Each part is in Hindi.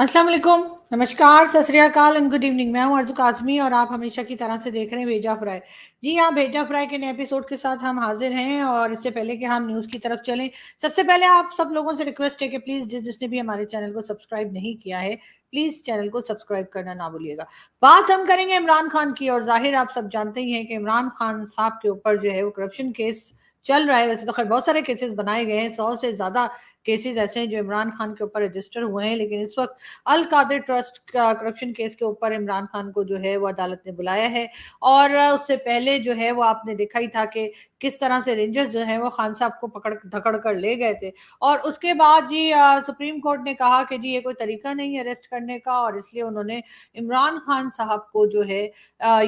अस्सलाम वालेकुम, नमस्कार, सत श्री अकाल एंड गुड इवनिंग। मैं हूं अर्ज़ू काज़मी और आप हमेशा की तरह से देख रहे हैं भेजा फ्राई। जी हाँ, भेजा फ्राई के नए एपिसोड के साथ हम हाजिर हैं और इससे पहले कि हम न्यूज़ की तरफ चलें, सबसे पहले आप सब लोगों से रिक्वेस्ट है कि प्लीज़ जिसने भी हमारे चैनल को सब्सक्राइब नहीं किया है, प्लीज़ चैनल को सब्सक्राइब करना ना भूलिएगा। बात हम करेंगे इमरान खान की और ज़ाहिर आप सब जानते ही हैं कि इमरान खान साहब के ऊपर जो है वो करप्शन केस चल रहा है। वैसे तो खैर बहुत सारे केसेस बनाए गए हैं, 100 से ज़्यादा केसेस ऐसे हैं जो इमरान खान के ऊपर रजिस्टर हुए हैं, लेकिन इस वक्त अल कादिर ट्रस्ट का करप्शन केस के ऊपर इमरान खान को जो है वो अदालत ने बुलाया है। और उससे पहले जो है वो आपने देखा ही था कि किस तरह से रेंजर्स जो है वो खान साहब को पकड़ धकड़ कर ले गए थे। और उसके बाद जी सुप्रीम कोर्ट ने कहा कि जी ये कोई तरीका नहीं है अरेस्ट करने का, और इसलिए उन्होंने इमरान खान साहब को जो है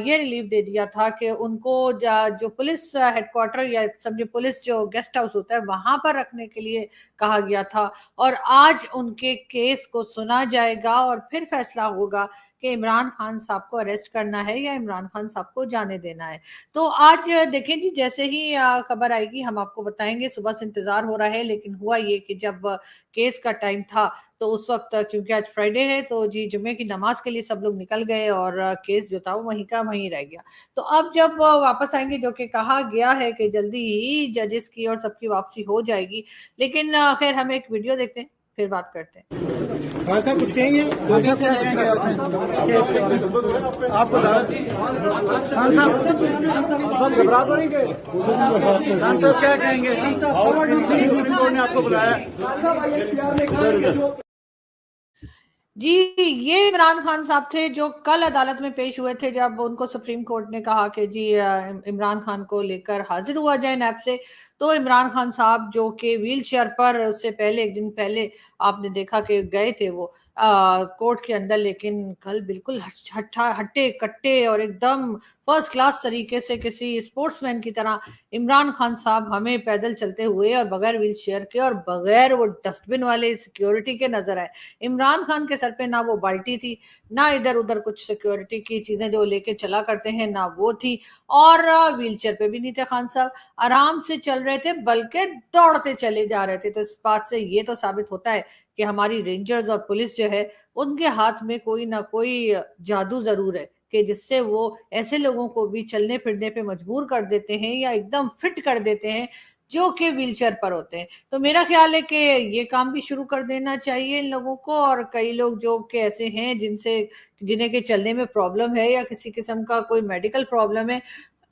ये रिलीफ दे दिया था कि उनको जो पुलिस हेडक्वार्टर या समझे पुलिस जो गेस्ट हाउस होता है वहां पर रखने के लिए कहा गया था। और आज उनके केस को सुना जाएगा और फिर फैसला होगा कि इमरान खान साहब को अरेस्ट करना है या इमरान खान साहब को जाने देना है। तो आज देखें जी, जैसे ही खबर आएगी हम आपको बताएंगे। सुबह से इंतजार हो रहा है, लेकिन हुआ ये कि जब केस का टाइम था तो उस वक्त क्योंकि आज फ्राइडे है तो जी जुम्मे की नमाज के लिए सब लोग निकल गए और केस जो था वो वहीं का वहीं रह गया। तो अब जब वापस आएंगे, जो कि कहा गया है कि जल्दी ही जजेस की और सबकी वापसी हो जाएगी, लेकिन खैर हम एक वीडियो देखते हैं फिर बात करते हैं। खान साहब कुछ कहेंगे? आपको खान साहब घबरा तो नहीं गए? खान साहब क्या कहेंगे? सुप्रीम कोर्ट ने आपको बुलाया। जी, ये इमरान खान साहब थे जो कल अदालत में पेश हुए थे जब उनको सुप्रीम कोर्ट ने कहा कि जी इमरान खान को लेकर हाजिर हुआ जाए नैब से। तो इमरान खान साहब जो कि व्हील चेयर पर उससे पहले एक दिन पहले आपने देखा कि गए थे वो कोर्ट के अंदर, लेकिन कल बिल्कुल हट्टे कट्टे और एकदम फर्स्ट क्लास तरीके से किसी स्पोर्ट्समैन की तरह इमरान खान साहब हमें पैदल चलते हुए और बगैर व्हील चेयर के और बगैर वो डस्टबिन वाले सिक्योरिटी के नजर आए। इमरान खान के सर पे ना वो बाल्टी थी, ना इधर उधर कुछ सिक्योरिटी की चीजें जो लेके चला करते हैं ना वो थी, और व्हील चेयर पे भी नहीं थे खान साहब, आराम से चल रहे थे बल्कि दौड़ते चले जा रहे थे। तो इस बात से ये तो साबित होता है कि हमारी रेंजर्स और पुलिस जो है उनके हाथ में कोई ना कोई जादू जरूर है कि जिससे वो ऐसे लोगों को भी चलने फिरने पे मजबूर कर देते हैं या एकदम फिट कर देते हैं जो कि व्हीलचेयर पर होते हैं। तो मेरा ख्याल है कि ये काम भी शुरू कर देना चाहिए इन लोगों को। और कई लोग जो कि ऐसे हैं जिन्हें के चलने में प्रॉब्लम है या किसी किस्म का कोई मेडिकल प्रॉब्लम है,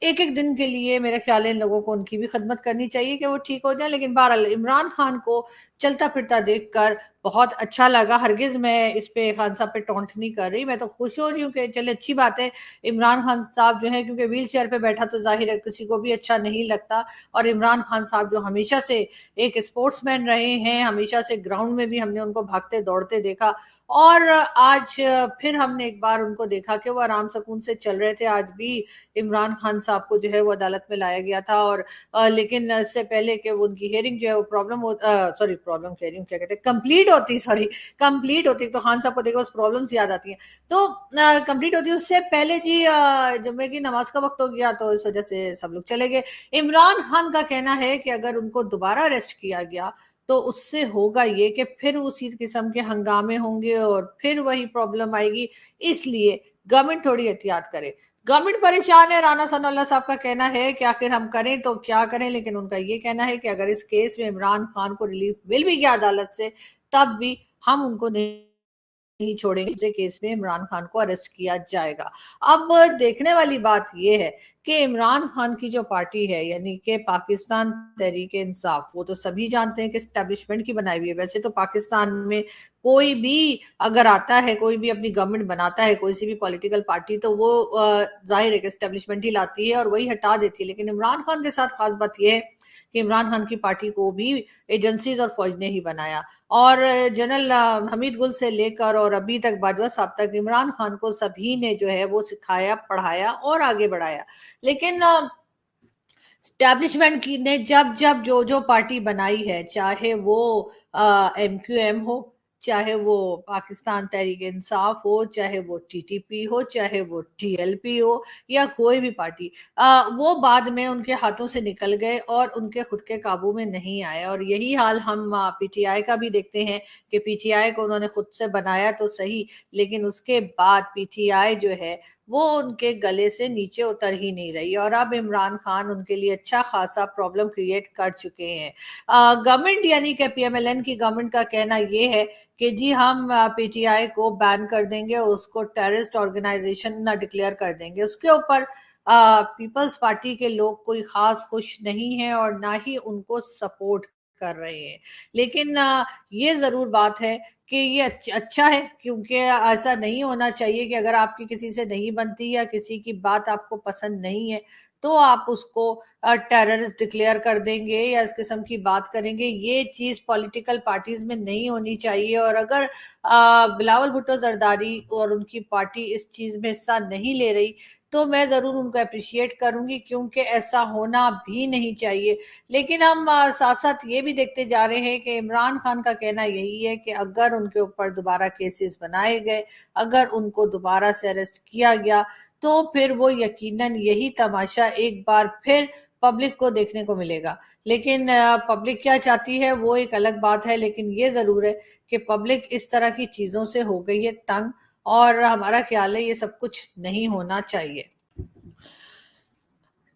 एक एक दिन के लिए मेरा ख्याल है इन लोगों को उनकी भी खदमत करनी चाहिए कि वो ठीक हो जाए। लेकिन बहरहाल इमरान खान को चलता फिरता देखकर बहुत अच्छा लगा। हरगिज मैं इस पे खान साहब पे टोंट नहीं कर रही, मैं तो खुश हो रही हूँ कि चले अच्छी बात है। इमरान खान साहब जो है, क्योंकि व्हील चेयर पे बैठा तो जाहिर है किसी को भी अच्छा नहीं लगता, और इमरान खान साहब जो हमेशा से एक स्पोर्ट्समैन रहे हैं, हमेशा से ग्राउंड में भी हमने उनको भागते दौड़ते देखा, और आज फिर हमने एक बार उनको देखा कि वो आराम सुकून से चल रहे थे। आज भी इमरान खान साहब को जो है वो अदालत में लाया गया था, और लेकिन इससे पहले कि वो उनकी हियरिंग जो है वो प्रॉब्लम हियरिंग क्या कहते हैं कंप्लीट होती तो खान साहब को देखो प्रॉब्लम्स याद आती हैं। तो कंप्लीट होती उससे पहले जी जुम्मे की नमाज का वक्त हो गया, तो इस वजह से सब लोग चले गए। इमरान खान का कहना है कि अगर उनको दोबारा अरेस्ट किया गया तो उससे होगा ये कि फिर उसी किस्म के हंगामे होंगे और फिर वही प्रॉब्लम आएगी, इसलिए गवर्नमेंट थोड़ी एहतियात करे। गवर्नमेंट परेशान है। राना सनाउल्लाह साहब का कहना है कि आखिर हम करें तो क्या करें, लेकिन उनका ये कहना है कि अगर इस केस में इमरान खान को रिलीफ मिल भी गया अदालत से, तब भी हम उनको नहीं छोड़ेंगे। दूसरे केस में इमरान खान को अरेस्ट किया जाएगा। अब देखने वाली बात यह है कि इमरान खान की जो पार्टी है, यानी कि पाकिस्तान तहरीक इंसाफ, वो तो सभी जानते हैं कि एस्टेब्लिशमेंट की बनाई हुई है। वैसे तो पाकिस्तान में कोई भी अगर आता है, कोई भी अपनी गवर्नमेंट बनाता है, कोई सी भी पॉलिटिकल पार्टी, तो वो जाहिर है कि एस्टेब्लिशमेंट ही लाती है और वही हटा देती है। लेकिन इमरान खान के साथ खास बात यह है कि इमरान खान की पार्टी को भी एजेंसीज और फौज ने ही बनाया, और जनरल हमीद गुल से लेकर और अभी तक बाजवा साहब तक इमरान खान को सभी ने जो है वो सिखाया, पढ़ाया और आगे बढ़ाया। लेकिन स्टैब्लिशमेंट की ने जब जब जो जो पार्टी बनाई है, चाहे वो MQM हो, चाहे वो पाकिस्तान तहरीक इंसाफ हो, चाहे वो टीटीपी हो, चाहे वो टीएलपी हो या कोई भी पार्टी, वो बाद में उनके हाथों से निकल गए और उनके खुद के काबू में नहीं आए। और यही हाल हम पीटीआई का भी देखते हैं कि पीटीआई को उन्होंने खुद से बनाया तो सही, लेकिन उसके बाद पीटीआई जो है वो उनके गले से नीचे उतर ही नहीं रही, और अब इमरान खान उनके लिए अच्छा खासा प्रॉब्लम क्रिएट कर चुके हैं। गवर्नमेंट यानी कि पीएमएलएन की गवर्नमेंट का कहना ये है कि जी हम पीटीआई को बैन कर देंगे, उसको टेररिस्ट ऑर्गेनाइजेशन डिक्लेयर कर देंगे। उसके ऊपर पीपल्स पार्टी के लोग कोई खास खुश नहीं है और ना ही उनको सपोर्ट कर रहे हैं। लेकिन ये जरूर बात है कि ये अच्छा है, क्योंकि ऐसा नहीं होना चाहिए कि अगर आपकी किसी से नहीं बनती या किसी की बात आपको पसंद नहीं है तो आप उसको टेररिस्ट डिक्लेयर कर देंगे या इस किस्म की बात करेंगे। ये चीज पॉलिटिकल पार्टीज में नहीं होनी चाहिए। और अगर बिलावल भुट्टो जरदारी और उनकी पार्टी इस चीज में हिस्सा नहीं ले रही तो मैं जरूर उनको अप्रिशिएट करूंगी, क्योंकि ऐसा होना भी नहीं चाहिए। लेकिन हम साथ साथ ये भी देखते जा रहे हैं कि इमरान खान का कहना यही है कि अगर उनके ऊपर दोबारा केसेस बनाए गए, अगर उनको दोबारा से अरेस्ट किया गया, तो फिर वो यकीनन यही तमाशा एक बार फिर पब्लिक को देखने को मिलेगा। लेकिन पब्लिक क्या चाहती है वो एक अलग बात है, लेकिन ये जरूर है कि पब्लिक इस तरह की चीजों से हो गई है तंग, और हमारा ख्याल है ये सब कुछ नहीं होना चाहिए।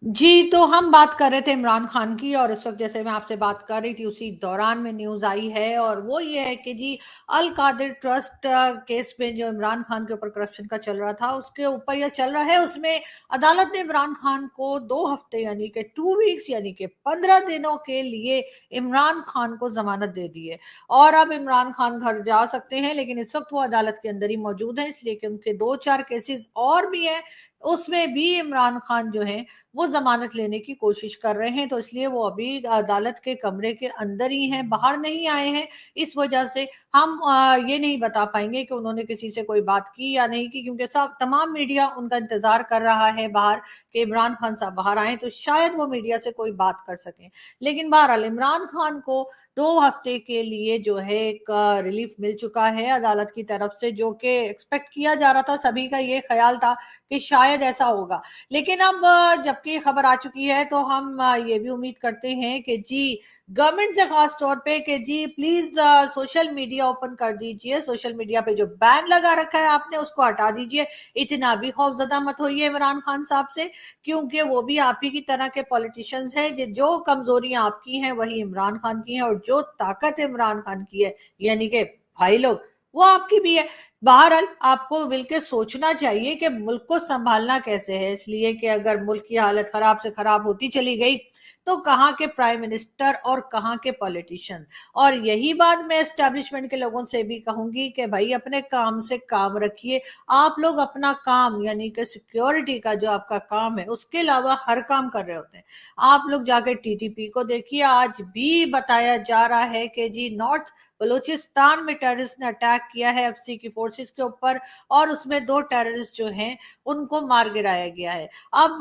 जी, तो हम बात कर रहे थे इमरान खान की, और इस वक्त जैसे मैं आपसे बात कर रही थी उसी दौरान में न्यूज आई है, और वो ये है कि जी अल कादिर ट्रस्ट केस में जो इमरान खान के ऊपर करप्शन का चल रहा था उसके ऊपर यह चल रहा है, उसमें अदालत ने इमरान खान को 2 हफ्ते यानी कि 2 वीक्स यानी कि 15 दिनों के लिए इमरान खान को जमानत दे दी है। और अब इमरान खान घर जा सकते हैं, लेकिन इस वक्त वो अदालत के अंदर ही मौजूद है, इसलिए कि उनके 2-4 केसेस और भी हैं, उसमें भी इमरान खान जो है वो जमानत लेने की कोशिश कर रहे हैं। तो इसलिए वो अभी अदालत के कमरे के अंदर ही हैं, बाहर नहीं आए हैं। इस वजह से हम ये नहीं बता पाएंगे कि उन्होंने किसी से कोई बात की या नहीं की, क्योंकि सब तमाम मीडिया उनका इंतजार कर रहा है बाहर कि इमरान खान साहब बाहर आए तो शायद वो मीडिया से कोई बात कर सकें। लेकिन बहरहाल इमरान खान को 2 हफ्ते के लिए जो है एक रिलीफ मिल चुका है अदालत की तरफ से, जो कि एक्सपेक्ट किया जा रहा था। सभी का ये ख्याल था कि शायद ऐसा होगा, लेकिन अब जबकि खबर आ चुकी है तो हम ये भी उम्मीद करते हैं कि जी गवर्नमेंट से खास तौर पे कि जी प्लीज सोशल मीडिया ओपन कर दीजिए, सोशल मीडिया पे जो बैन लगा रखा है आपने उसको हटा दीजिए। इतना भी खौफजदा मत होइए इमरान खान साहब से, क्योंकि वो भी आप ही की तरह के पॉलिटिशियंस हैं। जो कमजोरियां आपकी हैं वही इमरान खान की हैं, और जो ताकत इमरान खान की है यानी कि भाई लोग वो आपकी भी है। बहरहाल आपको मिलकर सोचना चाहिए कि मुल्क को संभालना कैसे है, इसलिए कि अगर मुल्क की हालत खराब से खराब होती चली गई तो कहाँ के प्राइम मिनिस्टर और कहाँ के पॉलिटिशियन। और यही बात मैं एस्टेब्लिशमेंट के लोगों से भी कहूंगी कि भाई अपने काम से काम रखिए। आप लोग अपना काम यानी कि सिक्योरिटी का जो आपका काम है उसके अलावा हर काम कर रहे होते हैं। आप लोग जाके टीटीपी को देखिए, आज भी बताया जा रहा है कि जी नॉर्थ बलूचिस्तान में टेररिस्ट ने अटैक किया है एफसी की फोर्सेस के ऊपर, और उसमें 2 टेररिस्ट जो हैं उनको मार गिराया गया है। अब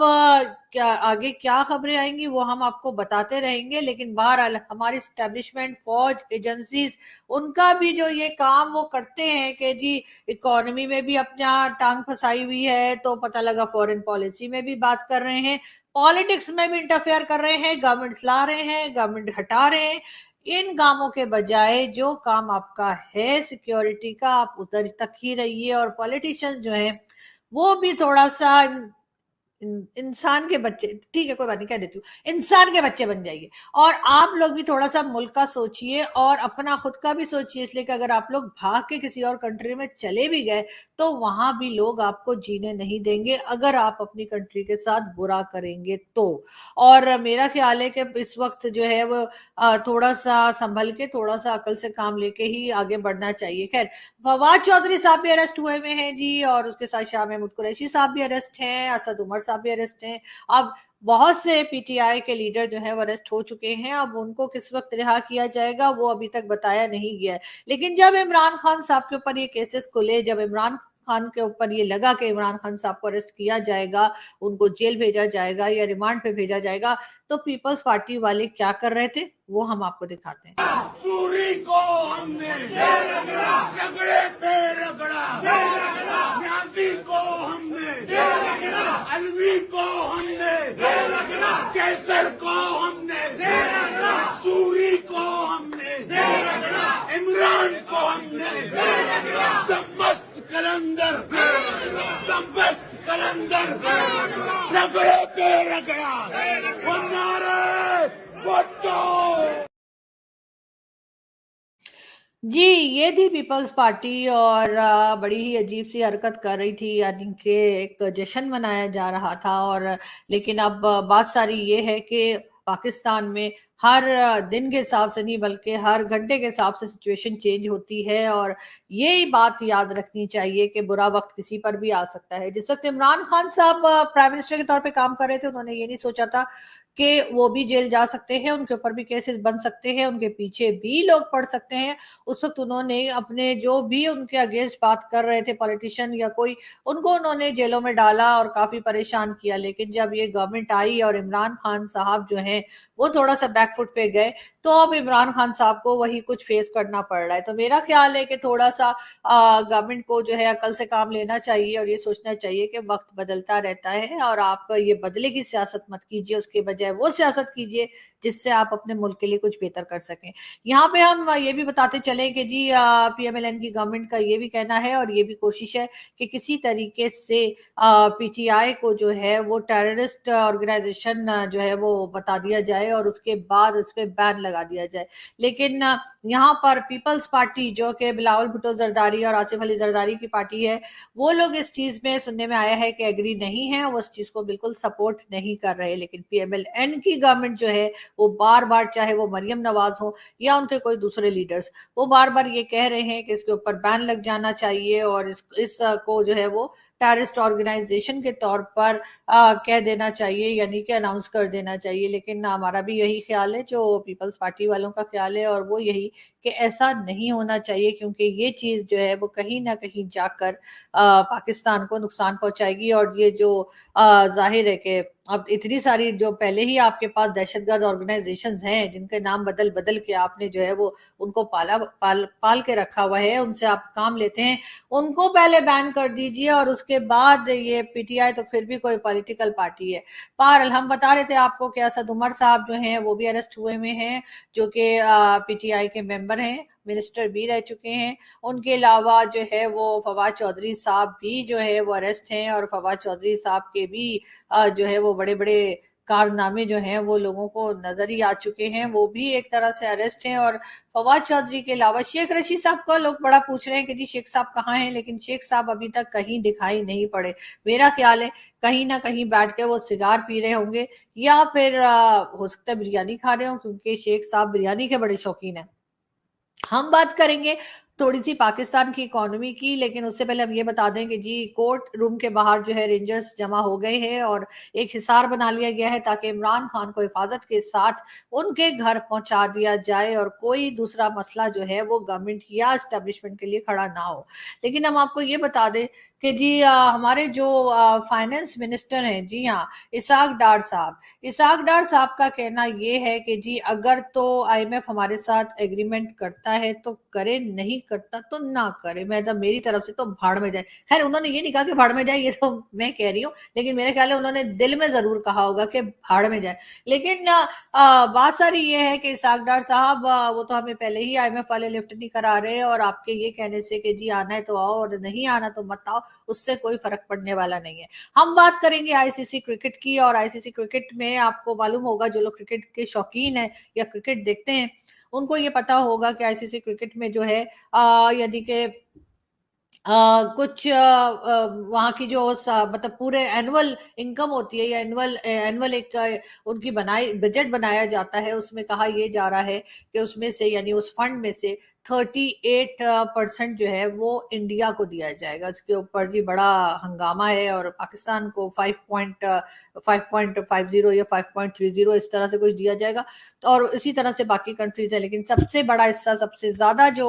क्या आगे क्या खबरें आएंगी वो हम आपको बताते रहेंगे, लेकिन बहरहाल हमारी स्टैब्लिशमेंट फौज एजेंसीज उनका भी जो ये काम वो करते हैं कि जी इकोनॉमी में भी अपना टांग फंसाई हुई है, तो पता लगा फॉरेन पॉलिसी में भी बात कर रहे हैं, पॉलिटिक्स में भी इंटरफेयर कर रहे हैं, गवर्नमेंट ला रहे हैं, गवर्नमेंट हटा रहे हैं। इन कामों के बजाय जो काम आपका है सिक्योरिटी का आप उधर तक ही रहिए, और पॉलिटिशियंस जो हैं वो भी थोड़ा सा इंसान के बच्चे, ठीक है कोई बात नहीं कह देती हूँ, इंसान के बच्चे बन जाइए। और आप लोग भी थोड़ा सा मुल्क का सोचिए और अपना खुद का भी सोचिए, इसलिए कि अगर आप लोग भाग के किसी और कंट्री में चले भी गए तो वहां भी लोग आपको जीने नहीं देंगे अगर आप अपनी कंट्री के साथ बुरा करेंगे तो। और मेरा ख्याल है कि इस वक्त जो है वो थोड़ा सा संभल के, थोड़ा सा अकल से काम लेके ही आगे बढ़ना चाहिए। खैर, फवाद चौधरी साहब भी अरेस्ट हुए हुए हैं जी, और उसके साथ शाह महमूद कुरैशी साहब भी अरेस्ट हैं, असद उमर साहब भी अरेस्ट हैं। अब बहुत से पीटीआई के लीडर जो है वो अरेस्ट हो चुके हैं। अब उनको किस वक्त रिहा किया जाएगा वो अभी तक बताया नहीं गया है। लेकिन जब इमरान खान साहब के ऊपर ये केसेस खुले, जब इमरान खान के ऊपर ये लगा कि इमरान खान साहब को अरेस्ट किया जाएगा, उनको जेल भेजा जाएगा या रिमांड पे भेजा जाएगा, तो पीपल्स पार्टी वाले क्या कर रहे थे वो हम आपको दिखाते हैं। सूरी को हमने रगड़े पे रगड़ा, न्याजी को हमने, अलवी को हमने, कैसर को हमने, सूरी को हमने, इमरान को हमने, दमस्त कलंदर, दमस्त कलंदर, रगड़े पे रगड़ा, वो नारे बच्चों। जी, ये थी पीपल्स पार्टी और बड़ी ही अजीब सी हरकत कर रही थी, यानी कि एक जश्न मनाया जा रहा था। और लेकिन अब बात सारी ये है कि पाकिस्तान में हर दिन के हिसाब से नहीं बल्कि हर घंटे के हिसाब से सिचुएशन चेंज होती है, और यही बात याद रखनी चाहिए कि बुरा वक्त किसी पर भी आ सकता है। जिस वक्त इमरान खान साहब प्राइम मिनिस्टर के तौर पे काम कर रहे थे, उन्होंने ये नहीं सोचा था कि वो भी जेल जा सकते हैं, उनके ऊपर भी केसेस बन सकते हैं, उनके पीछे भी लोग पड़ सकते हैं। उस वक्त उन्होंने अपने जो भी उनके अगेंस्ट बात कर रहे थे पॉलिटिशियन या कोई, उनको उन्होंने जेलों में डाला और काफी परेशान किया। लेकिन जब ये गवर्नमेंट आई और इमरान खान साहब जो हैं वो थोड़ा सा बैकफुट पे गए, तो अब इमरान खान साहब को वही कुछ फेस करना पड़ रहा है। तो मेरा ख्याल है कि थोड़ा सा गवर्नमेंट को जो है अकल से काम लेना चाहिए और ये सोचना चाहिए कि वक्त बदलता रहता है और आप ये बदले की सियासत मत कीजिए, उसके बजाय वो सियासत कीजिए जिससे आप अपने मुल्क के लिए कुछ बेहतर कर सकें। यहाँ पे हम ये भी बताते चले कि जी पीएमएलएन की गवर्नमेंट का ये भी कहना है और ये भी कोशिश है कि किसी तरीके से पीटीआई को जो है वो टेररिस्ट ऑर्गेनाइजेशन जो है वो बता दिया जाए और उसके बाद उस पर बैन लगा दिया जाए। लेकिन यहाँ पर पीपल्स पार्टी जो कि बिलावल भुट्टो जरदारी और आसिफ अली जरदारी की पार्टी है, वो लोग इस चीज में सुनने में आया है कि एग्री नहीं है, वो इस चीज को बिल्कुल सपोर्ट नहीं कर रहे। लेकिन पीएमएलएन की गवर्नमेंट जो है वो बार बार, चाहे वो मरियम नवाज हो या उनके कोई दूसरे लीडर्स, वो बार बार ये कह रहे हैं कि इसके ऊपर बैन लग जाना चाहिए और इस को जो है वो टेररिस्ट ऑर्गेनाइजेशन के तौर पर कह देना चाहिए, यानी कि अनाउंस कर देना चाहिए। लेकिन हमारा भी यही ख्याल है, जो पीपल्स पार्टी वालों का ख्याल है, और वो यही कि ऐसा नहीं होना चाहिए, क्योंकि ये चीज जो है वो कहीं ना कहीं जाकर पाकिस्तान को नुकसान पहुंचाएगी। और ये जो जाहिर है कि अब इतनी सारी जो पहले ही आपके पास दहशतगर्द ऑर्गेनाइजेशंस हैं जिनके नाम बदल बदल के आपने जो है वो उनको पाल के रखा हुआ है, उनसे आप काम लेते हैं, उनको पहले बैन कर दीजिए और उसके बाद ये पीटीआई तो फिर भी कोई पॉलिटिकल पार्टी है। बहरहाल हम बता रहे थे आपको कि असद उमर साहब जो हैं वो भी अरेस्ट हुए हैं, जो कि पीटीआई के मेंबर हैं, मिनिस्टर भी रह चुके हैं। उनके अलावा जो है वो फवाद चौधरी साहब भी जो है वो अरेस्ट हैं, और फवाद चौधरी साहब के भी जो है वो बड़े बड़े कारनामे जो हैं वो लोगों को नजर ही आ चुके हैं, वो भी एक तरह से अरेस्ट हैं। और फवाद चौधरी के अलावा शेख रशीद साहब को लोग बड़ा पूछ रहे हैं कि जी शेख साहब कहाँ हैं, लेकिन शेख साहब अभी तक कहीं दिखाई नहीं पड़े। मेरा ख्याल है कहीं ना कहीं बैठ के वो सिगार पी रहे होंगे या फिर हो सकता है बिरयानी खा रहे हो, क्योंकि शेख साहब बिरयानी के बड़े शौकीन है। हम बात करेंगे थोड़ी सी पाकिस्तान की इकोनॉमी की, लेकिन उससे पहले हम ये बता दें कि जी कोर्ट रूम के बाहर जो है रेंजर्स जमा हो गए हैं और एक हिसार बना लिया गया है ताकि इमरान खान को हिफाजत के साथ उनके घर पहुंचा दिया जाए और कोई दूसरा मसला जो है वो गवर्नमेंट या एस्टेब्लिशमेंट के लिए खड़ा ना हो। लेकिन हम आपको ये बता दें कि जी हमारे जो फाइनेंस मिनिस्टर हैं, जी हाँ, इसाक डार साहब का कहना ये है कि जी अगर तो आईएमएफ हमारे साथ एग्रीमेंट करता है तो करे, नहीं करता तो ना करे, मेरी तरफ से तो भाड़ में जाए। खैर उन्होंने ये नहीं कहा कि भाड़ में जाए, ये तो मैं कह रही हूँ, लेकिन मेरे ख्याल है उन्होंने दिल में जरूर कहा होगा कि भाड़ में जाए। लेकिन बात सारी ये है कि इसाक डार साहब वो तो हमें पहले ही आईएमएफ वाले लिफ्ट नहीं करा रहे, और आपके ये कहने से कि जी आना है तो आओ और नहीं आना तो मत आओ, उससे कोई फर्क पड़ने वाला नहीं है। हम बात करेंगे आईसीसी क्रिकेट की, और आईसीसी क्रिकेट में आपको मालूम होगा, जो लोग क्रिकेट के शौकीन है या क्रिकेट देखते हैं उनको ये पता होगा कि आईसीसी क्रिकेट में जो है यानी कि कुछ वहाँ की जो मतलब पूरे एनुअल इनकम होती है या एनुअल एक उनकी बजट बनाया जाता है, उसमें कहा यह जा रहा है कि उसमें से यानी उस फंड में से 38% जो है वो इंडिया को दिया जाएगा। इसके ऊपर जी बड़ा हंगामा है और पाकिस्तान को 5.50 या 5.30 इस तरह से कुछ दिया जाएगा, और इसी तरह से बाकी कंट्रीज है। लेकिन सबसे बड़ा हिस्सा, सबसे ज्यादा जो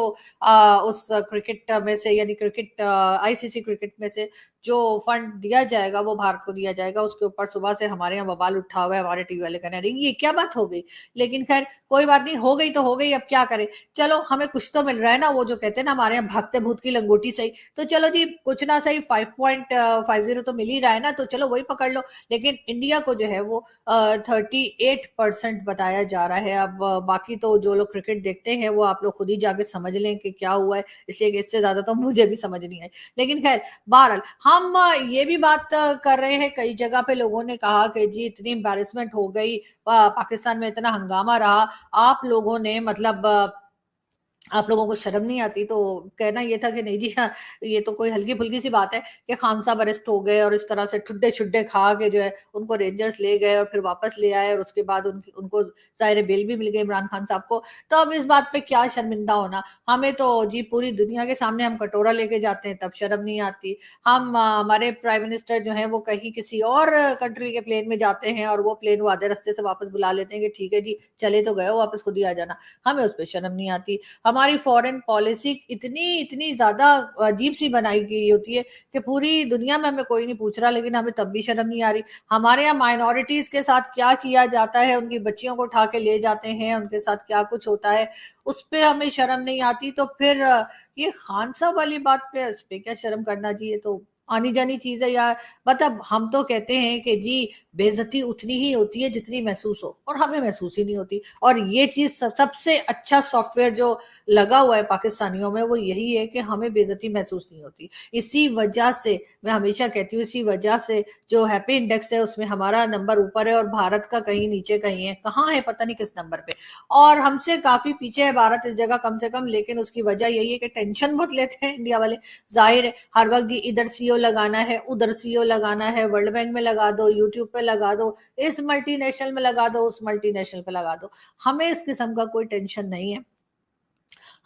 उस क्रिकेट में से यानी क्रिकेट क्रिकेट आईसीसी क्रिकेट में से जो फंड दिया जाएगा वो भारत को दिया जाएगा, उसके ऊपर सुबह से हमारे यहाँ बवाल उठा हुआ है। हमारे टीवी वाले कहने रहे ये क्या बात हो गई, लेकिन खैर कोई बात नहीं, हो गई तो हो गई, अब क्या करें। चलो हमें कुछ तो मिल रहा है ना, वो जो कहते हैं ना हमारे यहाँ भागते भूत की लंगोटी सही, तो चलो जी कुछ ना सही 5.50 तो मिल ही रहा है ना, तो चलो वही पकड़ लो। लेकिन इंडिया को जो है वो 38% बताया जा रहा है। अब बाकी तो जो लोग क्रिकेट देखते हैं वो आप लोग खुद ही जाके समझ लें कि क्या हुआ है, इसलिए कि इससे ज्यादा तो मुझे भी समझ नहीं आई। लेकिन खैर बहरहाल हम ये भी बात कर रहे हैं, कई जगह पे लोगों ने कहा कि जी इतनी एम्बैरेसमेंट हो गई, पाकिस्तान में इतना हंगामा रहा, आप लोगों ने मतलब आप लोगों को शर्म नहीं आती। तो कहना ये था कि नहीं जी, हाँ ये तो कोई हल्की फुल्की सी बात है कि खान साहब अरेस्ट हो गए और इस तरह से ठुड्डे छुड्डे खा के जो है उनको रेंजर्स ले गए और फिर वापस ले आए, और उसके बाद उनको जाहिर बेल भी मिल गई इमरान खान साहब को। तो अब इस बात पे क्या शर्मिंदा होना, हमें तो जी पूरी दुनिया के सामने हम कटोरा लेके जाते हैं तब शर्म नहीं आती। हम हमारे प्राइम मिनिस्टर जो है वो कहीं किसी और कंट्री के प्लेन में जाते हैं और वो प्लेन वो आधे रास्ते से वापस बुला लेते हैं कि ठीक है जी चले तो गए हो, वापस खुद ही आ जाना, हमें उस पर शर्म नहीं आती। हमारी फॉरेन पॉलिसी इतनी इतनी ज्यादा अजीब सी बनाई गई होती है कि पूरी दुनिया में हमें कोई नहीं पूछ रहा, लेकिन हमें तब भी शर्म नहीं आ रही। हमारे यहाँ माइनॉरिटीज के साथ क्या किया जाता है, उनकी बच्चियों को उठा के ले जाते हैं, उनके साथ क्या कुछ होता है, उस पे हमें शर्म नहीं आती। तो फिर ये खान साहब वाली बात पे इस पे क्या शर्म करना जी, ये तो आनी जानी चीज है यार। मतलब हम तो कहते हैं कि जी बेइज्जती उतनी ही होती है जितनी महसूस हो, और हमें महसूस ही नहीं होती। और ये चीज सबसे अच्छा सॉफ्टवेयर जो लगा हुआ है पाकिस्तानियों में वो यही है कि हमें बेइज्जती महसूस नहीं होती। इसी वजह से मैं हमेशा कहती हूँ, इसी वजह से जो हैप्पी इंडेक्स है उसमें हमारा नंबर ऊपर है और भारत का कहीं नीचे कहीं है, कहाँ है पता नहीं किस नंबर पे, और हमसे काफी पीछे है भारत इस जगह कम से कम। लेकिन उसकी वजह यही है कि टेंशन बहुत लेते हैं इंडिया वाले, जाहिर है हर वक्त जी इधर सीओ लगाना है, उधर सीओ लगाना है, वर्ल्ड बैंक में लगा दो, यूट्यूब पे लगा दो, इस मल्टीनेशनल में लगा दो, उस मल्टीनेशनल पे लगा दो। हमें इस किस्म का कोई टेंशन नहीं है।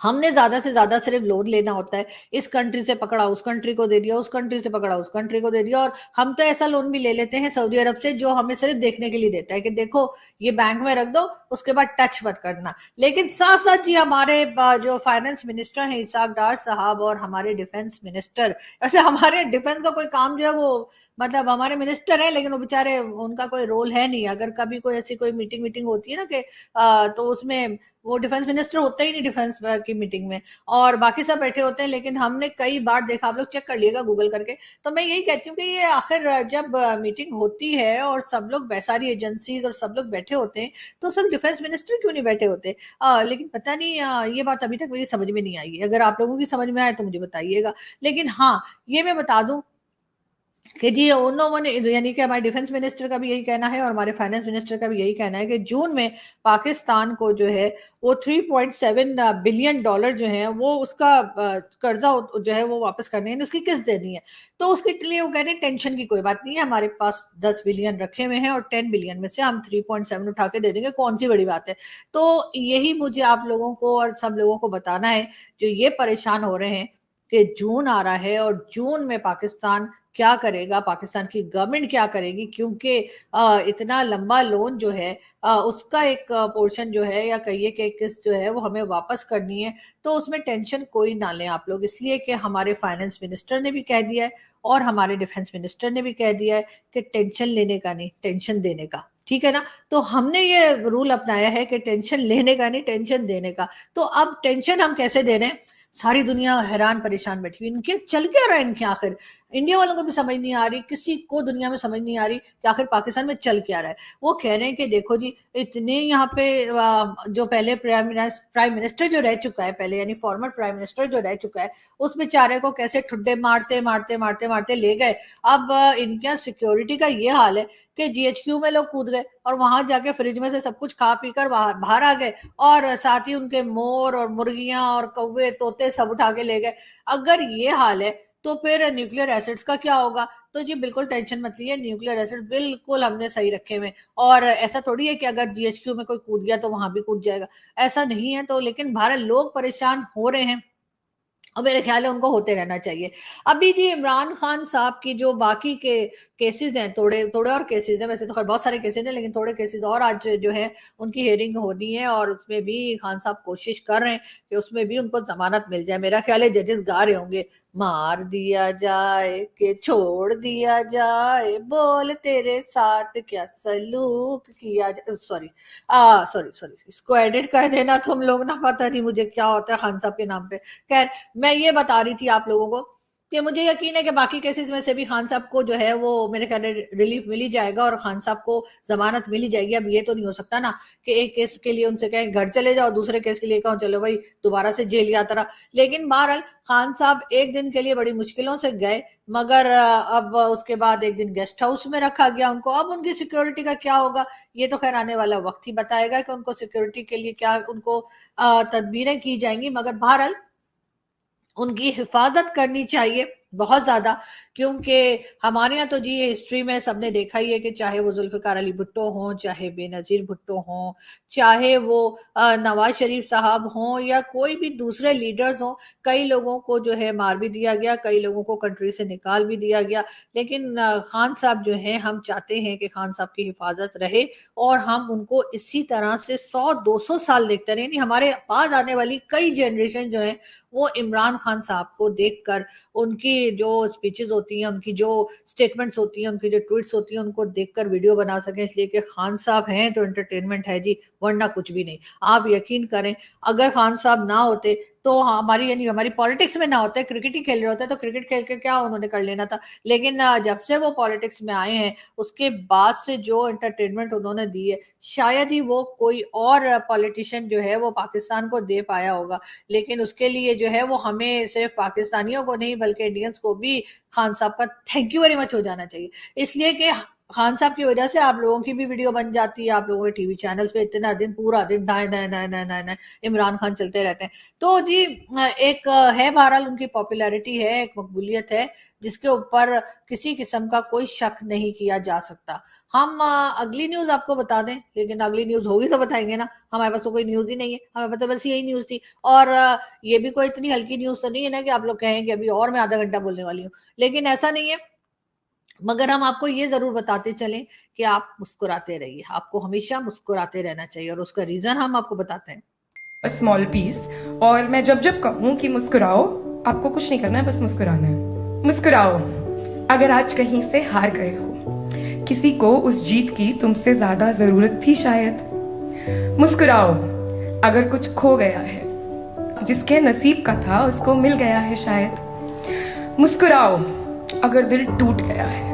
हमने ज्यादा से ज्यादा सिर्फ लोन लेना होता है, इस कंट्री से पकड़ा उस कंट्री को दे दिया, उस कंट्री से पकड़ा उस कंट्री को दे दिया। और हम तो ऐसा लोन भी ले लेते हैं सऊदी अरब से जो हमें सिर्फ देखने के लिए देता है कि देखो ये बैंक में रख दो, उसके बाद टच मत करना। लेकिन साथ साथ जी हमारे जो फाइनेंस मिनिस्टर हैं इसाक डार साहब और हमारे डिफेंस मिनिस्टर, ऐसे हमारे डिफेंस का कोई काम जो है वो मतलब हमारे मिनिस्टर है लेकिन वो बेचारे उनका कोई रोल है नहीं। अगर कभी कोई ऐसी कोई मीटिंग होती है ना कि तो उसमें वो डिफेंस मिनिस्टर होता ही नहीं डिफेंस की मीटिंग में, और बाकी सब बैठे होते हैं। लेकिन हमने कई बार देखा, आप लोग चेक कर लिएगा गूगल करके। तो मैं यही कहती हूँ कि ये आखिर जब मीटिंग होती है और सब लोग सारी एजेंसीज और सब लोग बैठे होते हैं तो सब डिफेंस मिनिस्टर क्यों नहीं बैठे होते। लेकिन पता नहीं ये बात अभी तक मुझे समझ में नहीं आई है। अगर आप लोगों की समझ में आए तो मुझे बताइएगा। लेकिन हाँ ये मैं बता दूं कि जी उन्होंने यानी कि हमारे डिफेंस मिनिस्टर का भी यही कहना है और हमारे फाइनेंस मिनिस्टर का भी यही कहना है कि जून में पाकिस्तान को जो है वो 3.7 बिलियन डॉलर जो है वो उसका कर्जा जो है वो वापस करने है, उसकी किस्त देनी है। तो उसके लिए वो कह रहे हैं टेंशन की कोई बात नहीं है, हमारे पास 10 बिलियन रखे हुए हैं और 10 बिलियन में से हम 3.7 उठा के दे देंगे, कौन सी बड़ी बात है। तो यही मुझे आप लोगों को और सब लोगों को बताना है जो ये परेशान हो रहे हैं कि जून आ रहा है और जून में पाकिस्तान क्या करेगा, पाकिस्तान की गवर्नमेंट क्या करेगी, क्योंकि इतना लंबा लोन जो है उसका एक पोर्शन जो है या कहिए कि किस्त जो है वो हमें वापस करनी है। तो उसमें टेंशन कोई ना लें आप लोग, इसलिए कि हमारे फाइनेंस मिनिस्टर ने भी कह दिया है और हमारे डिफेंस मिनिस्टर ने भी कह दिया है कि टेंशन लेने का नहीं टेंशन देने का, ठीक है ना। तो हमने ये रूल अपनाया है कि टेंशन लेने का नहीं टेंशन देने का। तो अब टेंशन हम कैसे दे रहे हैं, सारी दुनिया हैरान परेशान बैठी हुई, इनके चल क्या रहा है इनके आखिर, इंडिया वालों को भी समझ नहीं आ रही, किसी को दुनिया में समझ नहीं आ रही कि आखिर पाकिस्तान में चल क्या रहा है। वो कह रहे हैं कि देखो जी इतने यहाँ पे जो पहले प्राइम मिनिस्टर जो रह चुका है पहले, यानी फॉर्मर प्राइम मिनिस्टर जो रह चुका है, उस बेचारे को कैसे ठुड्डे मारते मारते मारते मारते ले गए। अब इनके सिक्योरिटी का ये हाल है कि जीएचक्यू में लोग कूद गए और वहां जाके फ्रिज में से सब कुछ खा पी कर बाहर आ गए, और साथ ही उनके मोर और मुर्गियां और कौवे तोते सब उठा के ले गए। अगर ये हाल है तो फिर न्यूक्लियर एसिड्स का क्या होगा। तो जी बिल्कुल टेंशन मत लीजिए, न्यूक्लियर एसिड्स बिल्कुल हमने सही रखे हुए। और ऐसा थोड़ी है कि अगर जीएचक्यू में कोई कूद गया तो वहां भी कूद जाएगा, ऐसा नहीं है। तो लेकिन भारत लोग परेशान हो रहे हैं और मेरे ख्याल है उनको होते रहना चाहिए। अभी जी इमरान खान साहब की जो बाकी के केसेस हैं, थोड़े थोड़े और केसेस हैं, वैसे तो खैर बहुत सारे केसेस हैं लेकिन थोड़े केसेस और आज जो है उनकी हियरिंग होनी है और उसमें भी खान साहब कोशिश कर रहे हैं कि उसमें भी उनको जमानत मिल जाए। मेरा ख्याल है जजेस गा रहे होंगे मार दिया जाए कि छोड़ दिया जाए, बोल तेरे साथ क्या सलूक किया जाए। सॉरी सॉरी सॉरी, इसको एडिट कर देना तुम लोग ना, पता नहीं मुझे क्या होता है खान साहब के नाम पे। खैर, मैं ये बता रही थी आप लोगों को कि मुझे यकीन है कि बाकी केसेस में से भी खान साहब को जो है वो मेरे ख्याल रिलीफ मिल ही जाएगा और खान साहब को जमानत मिल ही जाएगी। अब ये तो नहीं हो सकता ना कि एक केस के लिए उनसे कहें घर चले जाओ, दूसरे केस के लिए कहो चलो भाई दोबारा से जेल यात्रा। लेकिन बहरहाल खान साहब एक दिन के लिए बड़ी मुश्किलों से गए, मगर अब उसके बाद एक दिन गेस्ट हाउस में रखा गया उनको। अब उनकी सिक्योरिटी का क्या होगा ये तो खैर आने वाला वक्त ही बताएगा कि उनको सिक्योरिटी के लिए क्या उनको तदबीरें की जाएंगी, मगर बहरहाल उनकी हिफाजत करनी चाहिए बहुत ज्यादा। क्योंकि हमारे यहाँ तो जी ये हिस्ट्री में सबने देखा ही है कि चाहे वो जुल्फिकार अली भुट्टो हों, चाहे बेनजीर भुट्टो हों, चाहे वो नवाज शरीफ साहब हों या कोई भी दूसरे लीडर्स हों, कई लोगों को जो है मार भी दिया गया, कई लोगों को कंट्री से निकाल भी दिया गया। लेकिन खान साहब जो हैं, हम चाहते हैं कि खान साहब की हिफाजत रहे और हम उनको इसी तरह से 100-200 साल देखते रहे। हमारे पास आने वाली कई जनरेशन जो है वो इमरान खान साहब को देखकर, उनकी जो स्पीचेस होती हैं, उनकी जो स्टेटमेंट्स होती हैं, उनकी जो ट्वीट्स होती हैं, उनको देखकर वीडियो बना सकें। इसलिए कि खान साहब हैं तो एंटरटेनमेंट है जी, वरना कुछ भी नहीं। आप यकीन करें अगर खान साहब ना होते तो हमारी यानी हमारी पॉलिटिक्स में ना होते, क्रिकेट ही खेल रहे होते तो क्रिकेट खेल के क्या उन्होंने कर लेना था। लेकिन जब से वो पॉलिटिक्स में आए हैं उसके बाद से जो एंटरटेनमेंट उन्होंने दी है, शायद ही वो कोई और पॉलिटिशियन जो है वो पाकिस्तान को दे पाया होगा। लेकिन उसके लिए जो है वो हमें सिर्फ पाकिस्तानियों को नहीं बल्कि इंडियंस को भी खान साहब का थैंक यू वेरी मच हो जाना चाहिए। इसलिए कि खान साहब की वजह से आप लोगों की भी वीडियो बन जाती है, आप लोगों के टीवी चैनल्स पे इतना दिन पूरा दिन दाएं दाएं दाएं दाएं दाएं दाएं इमरान खान चलते रहते हैं। तो जी एक है बहरहाल उनकी पॉपुलैरिटी है, एक मकबूलियत है जिसके ऊपर किसी किस्म का कोई शक नहीं किया जा सकता। हम अगली न्यूज आपको बता दें, लेकिन अगली न्यूज होगी तो बताएंगे ना, हमारे पास तो कोई न्यूज ही नहीं है, हमें पता बस यही न्यूज थी। और ये भी कोई इतनी हल्की न्यूज तो नहीं है ना कि आप लोग कहेंगे अभी और मैं आधा घंटा बोलने वाली हूँ, लेकिन ऐसा नहीं है। मगर हम आपको ये जरूर बताते चलें कि आप मुस्कुराते रहिए, आपको हमेशा मुस्कुराते रहना चाहिए और उसका रीजन हम आपको बताते हैं। Small piece. और मैं जब जब कहूं कि मुस्कुराओ, आपको कुछ नहीं करना है, बस मुस्कुराना है। मुस्कुराओ अगर आज कहीं से हार गए हो, किसी को उस जीत की तुमसे ज्यादा जरूरत थी शायद। मुस्कुराओ अगर कुछ खो गया है, जिसके नसीब का था उसको मिल गया है शायद। मुस्कुराओ अगर दिल टूट गया है,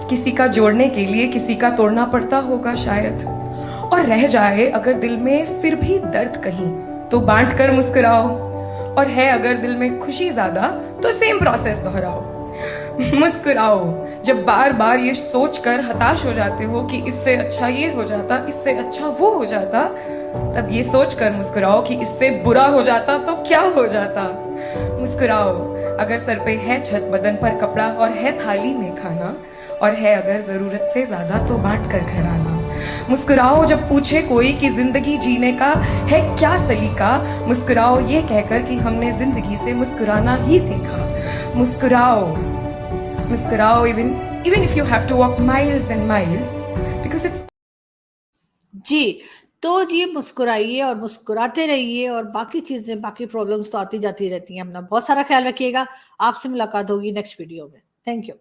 किसी का जोड़ने के लिए किसी का तोड़ना पड़ता होगा शायद। और रह जाए अगर दिल में फिर भी दर्द कहीं, तो बांट कर मुस्कुराओ। और है अगर दिल में खुशी ज्यादा तो सेम प्रोसेस दोहराओ। मुस्कुराओ जब बार बार ये सोच कर हताश हो जाते हो कि इससे अच्छा ये हो जाता, इससे अच्छा वो हो जाता, तब ये सोच कर मुस्कुराओ कि इससे बुरा हो जाता तो क्या हो जाता। मुस्कुराओ अगर सर पे है छत, बदन पर कपड़ा और है थाली में खाना, और है अगर जरूरत से ज्यादा तो बांट कर घर आना। मुस्कुराओ जब पूछे कोई कि जिंदगी जीने का है क्या सलीका, मुस्कुराओ ये कहकर कि हमने जिंदगी से मुस्कुराना ही सीखा। मुस्कुराओ मुस्कुराओ even if you have to walk miles and miles because it's जी। तो जी मुस्कुराइए और मुस्कुराते रहिए, और बाकी चीजें बाकी प्रॉब्लम्स तो आती जाती रहती हैं। अपना बहुत सारा ख्याल रखिएगा। आपसे मुलाकात होगी नेक्स्ट वीडियो में। Thank you.